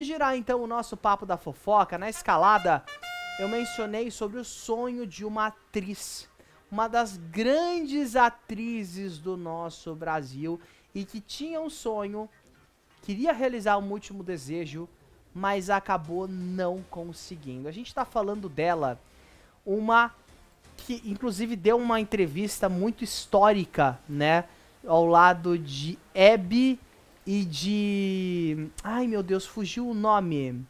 Girar então o nosso papo da fofoca. Na escalada, eu mencionei sobre o sonho de uma atriz, uma das grandes atrizes do nosso Brasil e que tinha um sonho, queria realizar um último desejo, mas acabou não conseguindo. A gente tá falando dela, uma que inclusive deu uma entrevista muito histórica, né, ao lado de Hebe e de... Ai, meu Deus, fugiu o nome.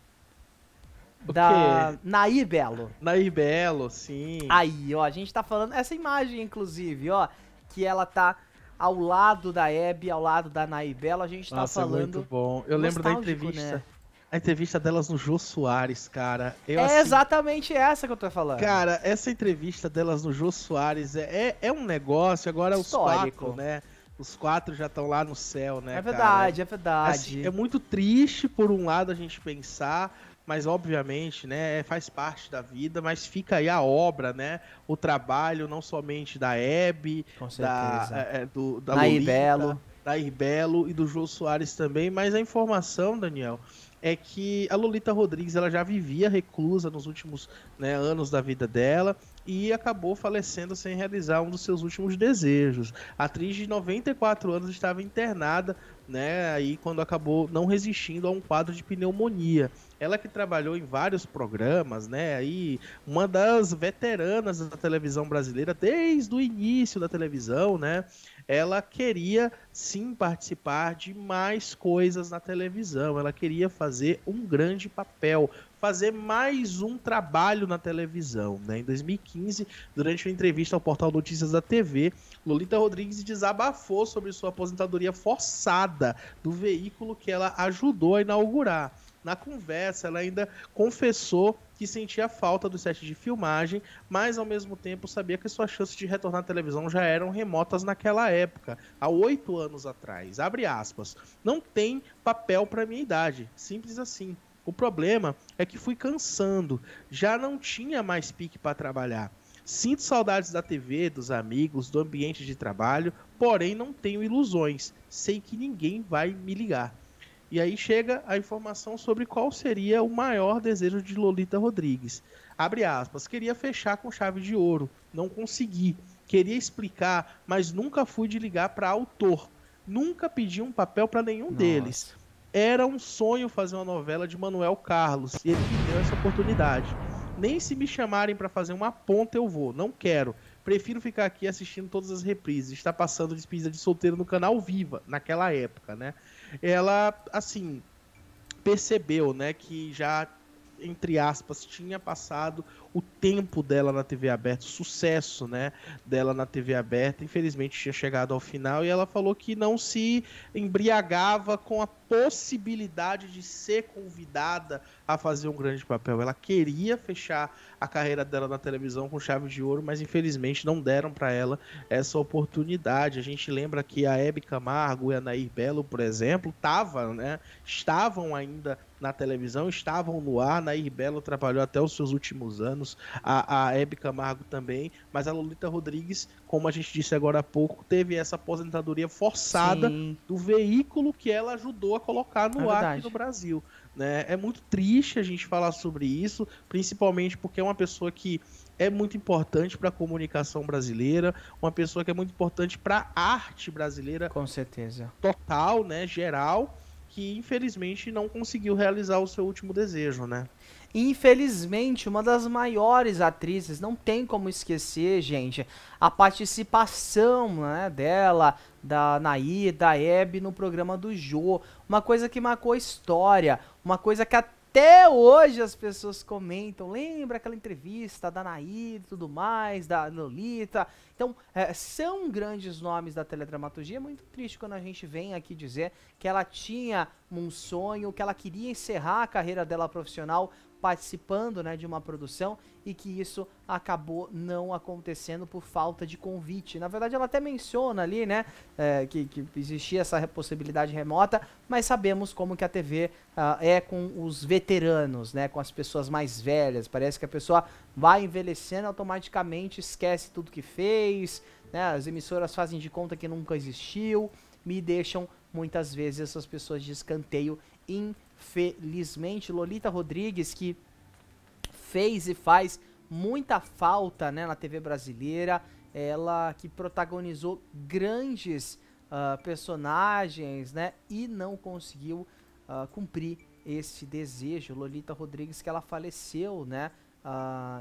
O Da quê? Nair Belo. Nair Belo, sim. Aí, ó, a gente tá falando... Essa imagem, inclusive, ó, que ela tá ao lado da Hebe, ao lado da Nair Belo, a gente tá Nossa, é muito falando... bom. Eu lembro da Nostálgico, né? entrevista. A entrevista delas no Jô Soares, cara. Eu, É assim. exatamente essa que eu tô falando. Cara, essa entrevista delas no Jô Soares é um negócio. Agora os quatro, Histórico. né? Os quatro já estão lá no céu, né, É cara? verdade, é Assim, é verdade. muito triste, por um lado, a gente pensar, mas obviamente, né, faz parte da vida, mas fica aí a obra, né, o trabalho não somente da Hebe, Com da, certeza. da Nair Lolita, Belo. da Irbelo e do Jô Soares também, mas a informação, Daniel, é que a Lolita Rodrigues ela já vivia reclusa nos últimos, né, anos da vida dela e acabou falecendo sem realizar um dos seus últimos desejos. A atriz de 94 anos estava internada, né, aí quando acabou não resistindo a um quadro de pneumonia. Ela que trabalhou em vários programas, né, aí uma das veteranas da televisão brasileira desde o início da televisão, né, ela queria sim participar de mais coisas na televisão, ela queria fazer um grande papel, fazer mais um trabalho na televisão, né? Em 2015, durante uma entrevista ao portal Notícias da TV, Lolita Rodrigues desabafou sobre sua aposentadoria forçada do veículo que ela ajudou a inaugurar. Na conversa, ela ainda confessou que sentia falta do set de filmagem, mas ao mesmo tempo sabia que suas chances de retornar à televisão já eram remotas naquela época, há 8 anos atrás. Abre aspas. Não tem papel para minha idade, simples assim. O problema é que fui cansando, já não tinha mais pique para trabalhar. Sinto saudades da TV, dos amigos, do ambiente de trabalho, porém não tenho ilusões. Sei que ninguém vai me ligar. E aí chega a informação sobre qual seria o maior desejo de Lolita Rodrigues. Abre aspas, queria fechar com chave de ouro, não consegui. Queria explicar, mas nunca fui de ligar para autor. Nunca pedi um papel para nenhum deles. Nossa. Era um sonho fazer uma novela de Manuel Carlos e ele me deu essa oportunidade. Nem se me chamarem para fazer uma ponta eu vou, não quero. Prefiro ficar aqui assistindo todas as reprises. Está passando despedida de solteiro no canal Viva, naquela época, né? Ela, assim, percebeu, né, que já, entre aspas, tinha passado o tempo dela na TV aberta, o sucesso, né, dela na TV aberta, infelizmente tinha chegado ao final e ela falou que não se embriagava com a possibilidade de ser convidada a fazer um grande papel. Ela queria fechar a carreira dela na televisão com chave de ouro, mas infelizmente não deram para ela essa oportunidade. A gente lembra que a Hebe Camargo e a Nair Belo, por exemplo, estavam ainda na televisão, estavam no ar. Nair Belo trabalhou até os seus últimos anos, a Hebe Camargo também, mas a Lolita Rodrigues, como a gente disse agora há pouco, teve essa aposentadoria forçada Sim, do veículo que ela ajudou a colocar é no ar aqui no verdade. Brasil. Né? É muito triste a gente falar sobre isso, principalmente porque é uma pessoa que é muito importante para a comunicação brasileira, uma pessoa que é muito importante para a arte brasileira Com certeza. total, né, geral, que infelizmente não conseguiu realizar o seu último desejo, né? Infelizmente, uma das maiores atrizes, não tem como esquecer, gente, a participação, né, dela, da Nair, da Hebe no programa do Jô. Uma coisa que marcou a história, uma coisa que até hoje as pessoas comentam. Lembra aquela entrevista da Nair e tudo mais, da Lolita? Então, são grandes nomes da teledramaturgia. É muito triste quando a gente vem aqui dizer que ela tinha um sonho, que ela queria encerrar a carreira dela profissional participando, né, de uma produção e que isso acabou não acontecendo por falta de convite. Na verdade, ela até menciona ali, né, que existia essa possibilidade remota, mas sabemos como que a TV é com os veteranos, né, com as pessoas mais velhas. Parece que a pessoa vai envelhecendo, automaticamente esquece tudo que fez, né, as emissoras fazem de conta que nunca existiu, me deixam muitas vezes essas pessoas de escanteio, felizmente. Lolita Rodrigues, que fez e faz muita falta, né, na TV brasileira, ela que protagonizou grandes personagens, né, e não conseguiu cumprir esse desejo. Lolita Rodrigues, que ela faleceu, né,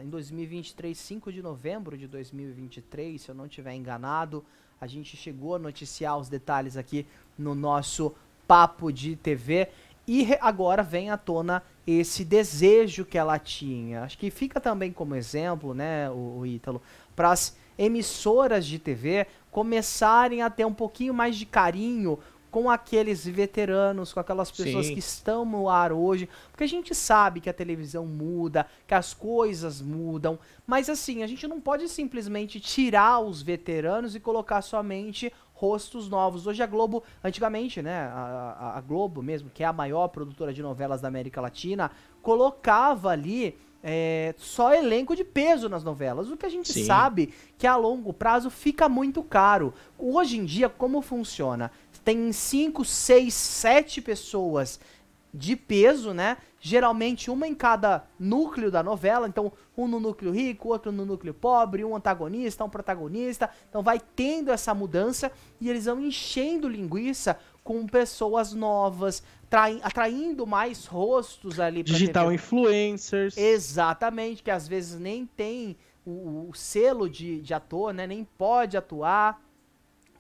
em 2023, 5 de novembro de 2023, se eu não estiver enganado. A gente chegou a noticiar os detalhes aqui no nosso Papo de TV. E agora vem à tona esse desejo que ela tinha. Acho que fica também como exemplo, né, o Ítalo, para as emissoras de TV começarem a ter um pouquinho mais de carinho com aqueles veteranos, com aquelas pessoas que estão no ar hoje, porque a gente sabe que a televisão muda, que as coisas mudam, mas assim, a gente não pode simplesmente tirar os veteranos e colocar somente rostos novos. Hoje a Globo, antigamente, né, a Globo mesmo, que é a maior produtora de novelas da América Latina, colocava ali só elenco de peso nas novelas, o que a gente sabe que a longo prazo fica muito caro. Hoje em dia, como funciona? Tem 5, 6, 7 pessoas de peso, né? Geralmente uma em cada núcleo da novela, então um no núcleo rico, outro no núcleo pobre, um antagonista, um protagonista, então vai tendo essa mudança e eles vão enchendo linguiça com pessoas novas, atraindo mais rostos ali pra digital TV. Influencers. Exatamente, que às vezes nem tem o selo de ator, né? Nem pode atuar,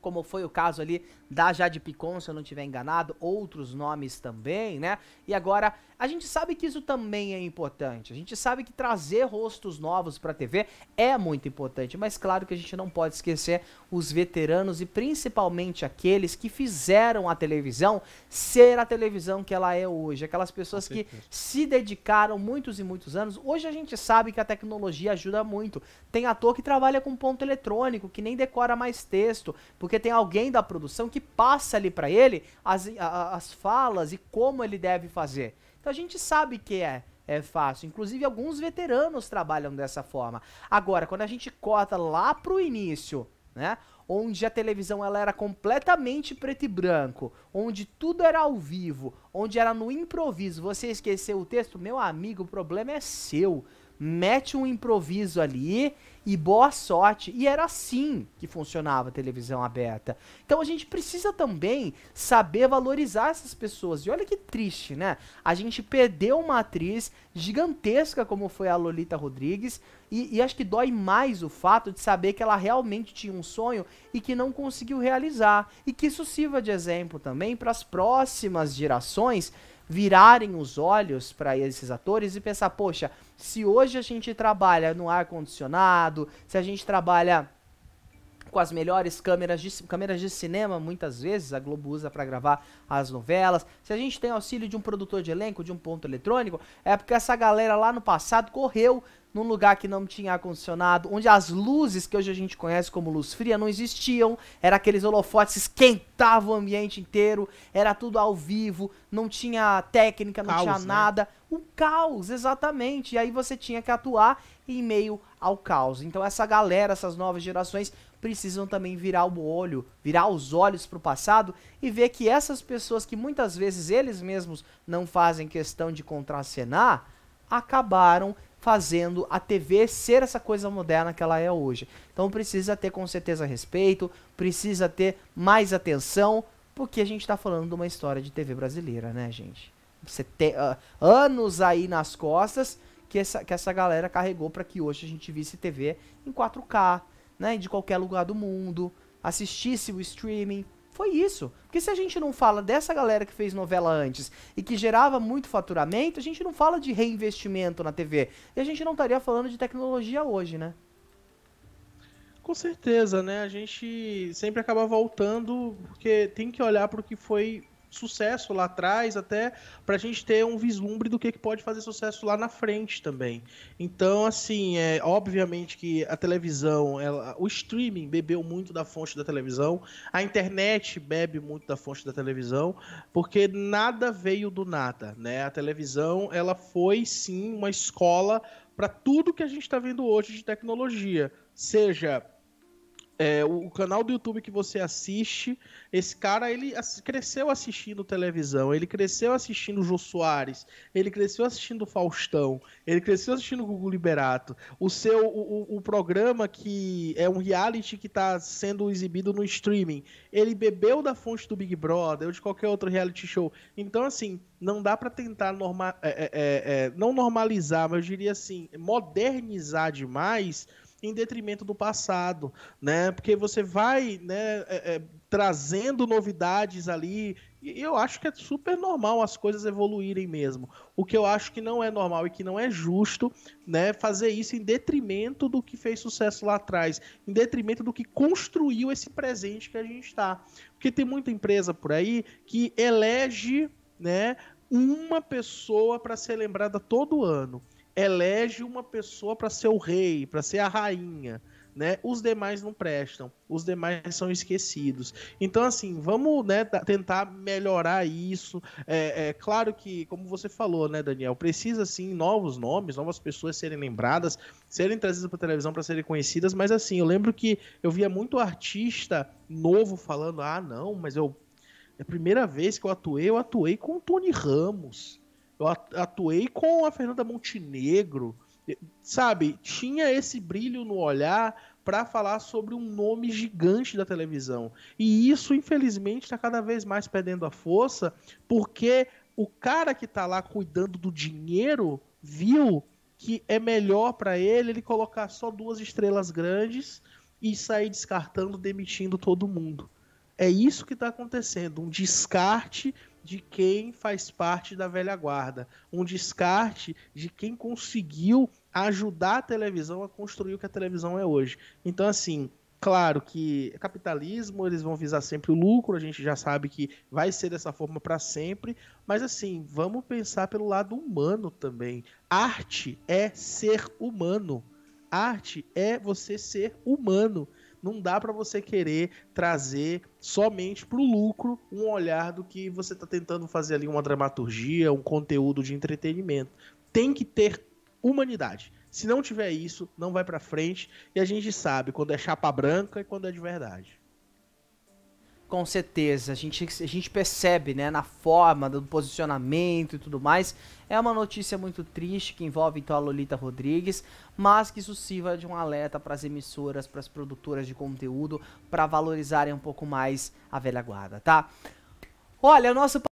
como foi o caso ali da Jade Picon, se eu não estiver enganado, outros nomes também, né? E agora, a gente sabe que isso também é importante, a gente sabe que trazer rostos novos pra TV é muito importante, mas claro que a gente não pode esquecer os veteranos e principalmente aqueles que fizeram a televisão ser a televisão que ela é hoje, aquelas pessoas que se dedicaram muitos e muitos anos. Hoje a gente sabe que a tecnologia ajuda muito, tem ator que trabalha com ponto eletrônico, que nem decora mais texto, porque tem alguém da produção que passa ali pra ele as falas e como ele deve fazer. Então a gente sabe que é fácil, inclusive alguns veteranos trabalham dessa forma. Agora, quando a gente corta lá pro início, né, onde a televisão ela era completamente preto e branco, onde tudo era ao vivo, onde era no improviso, você esqueceu o texto, meu amigo, o problema é seu. Mete um improviso ali e boa sorte. E era assim que funcionava a televisão aberta. Então a gente precisa também saber valorizar essas pessoas. E olha que triste, né? A gente perdeu uma atriz gigantesca como foi a Lolita Rodrigues. E acho que dói mais o fato de saber que ela realmente tinha um sonho e que não conseguiu realizar. E que isso sirva de exemplo também para as próximas gerações virarem os olhos para esses atores e pensar, poxa, se hoje a gente trabalha no ar-condicionado, se a gente trabalha com as melhores câmeras de cinema, muitas vezes a Globo usa para gravar as novelas, se a gente tem auxílio de um produtor de elenco, de um ponto eletrônico, é porque essa galera lá no passado correu num lugar que não tinha ar-condicionado, onde as luzes que hoje a gente conhece como luz fria não existiam, era aqueles holofotes que esquentavam o ambiente inteiro, era tudo ao vivo, não tinha técnica, não tinha nada, o caos, exatamente, e aí você tinha que atuar em meio ao caos. Então essa galera, essas novas gerações precisam também virar o olho, virar os olhos para o passado e ver que essas pessoas que muitas vezes eles mesmos não fazem questão de contracenar, acabaram fazendo a TV ser essa coisa moderna que ela é hoje. Então precisa ter com certeza respeito, precisa ter mais atenção, porque a gente está falando de uma história de TV brasileira, né, gente? Você tem anos aí nas costas que essa galera carregou para que hoje a gente visse TV em 4K, né, de qualquer lugar do mundo, assistisse o streaming. Foi isso. Porque se a gente não fala dessa galera que fez novela antes e que gerava muito faturamento, a gente não fala de reinvestimento na TV. E a gente não estaria falando de tecnologia hoje, né? Com certeza, né? A gente sempre acaba voltando, porque tem que olhar para o que foi sucesso lá atrás, até para a gente ter um vislumbre do que pode fazer sucesso lá na frente também. Então, assim, obviamente que a televisão, o streaming bebeu muito da fonte da televisão, a internet bebe muito da fonte da televisão, porque nada veio do nada, né? A televisão, ela foi sim uma escola para tudo que a gente está vendo hoje de tecnologia, seja O canal do YouTube que você assiste, esse cara, ele cresceu assistindo televisão, ele cresceu assistindo o Jô Soares, ele cresceu assistindo o Faustão, ele cresceu assistindo o Gugu Liberato. O programa que é um reality que está sendo exibido no streaming, ele bebeu da fonte do Big Brother ou de qualquer outro reality show. Então, assim, não dá para tentar não normalizar, mas eu diria assim, modernizar demais em detrimento do passado, né? Porque você vai, né, trazendo novidades ali, e eu acho que é super normal as coisas evoluírem mesmo. O que eu acho que não é normal e que não é justo, né, fazer isso em detrimento do que fez sucesso lá atrás, em detrimento do que construiu esse presente que a gente está. Porque tem muita empresa por aí que elege, né, uma pessoa para ser lembrada todo ano, elege uma pessoa para ser o rei, para ser a rainha, né? Os demais não prestam, os demais são esquecidos. Então, assim, vamos, né, tentar melhorar isso. Claro que, como você falou, né, Daniel, precisa, sim, novos nomes, novas pessoas serem lembradas, serem trazidas para televisão para serem conhecidas, mas, assim, eu lembro que eu via muito artista novo falando, não, mas é a primeira vez que eu atuei com o Tony Ramos. Eu atuei com a Fernanda Montenegro, sabe? Tinha esse brilho no olhar para falar sobre um nome gigante da televisão. E isso, infelizmente, está cada vez mais perdendo a força, porque o cara que está lá cuidando do dinheiro viu que é melhor para ele colocar só 2 estrelas grandes e sair descartando, demitindo todo mundo. É isso que está acontecendo, um descarte de quem faz parte da velha guarda, um descarte de quem conseguiu ajudar a televisão a construir o que a televisão é hoje. Então, assim, claro que capitalismo, eles vão visar sempre o lucro, a gente já sabe que vai ser dessa forma para sempre, mas assim, vamos pensar pelo lado humano também. Arte é ser humano. Arte é você ser humano. Não dá para você querer trazer somente para o lucro um olhar do que você está tentando fazer ali, uma dramaturgia, um conteúdo de entretenimento. Tem que ter humanidade. Se não tiver isso, não vai para frente. E a gente sabe quando é chapa branca e quando é de verdade. Com certeza, a gente percebe, né, na forma do posicionamento e tudo mais. É uma notícia muito triste que envolve então a Lolita Rodrigues, mas que isso sirva de um alerta para as emissoras, para as produtoras de conteúdo, para valorizarem um pouco mais a velha guarda, tá? Olha, o nosso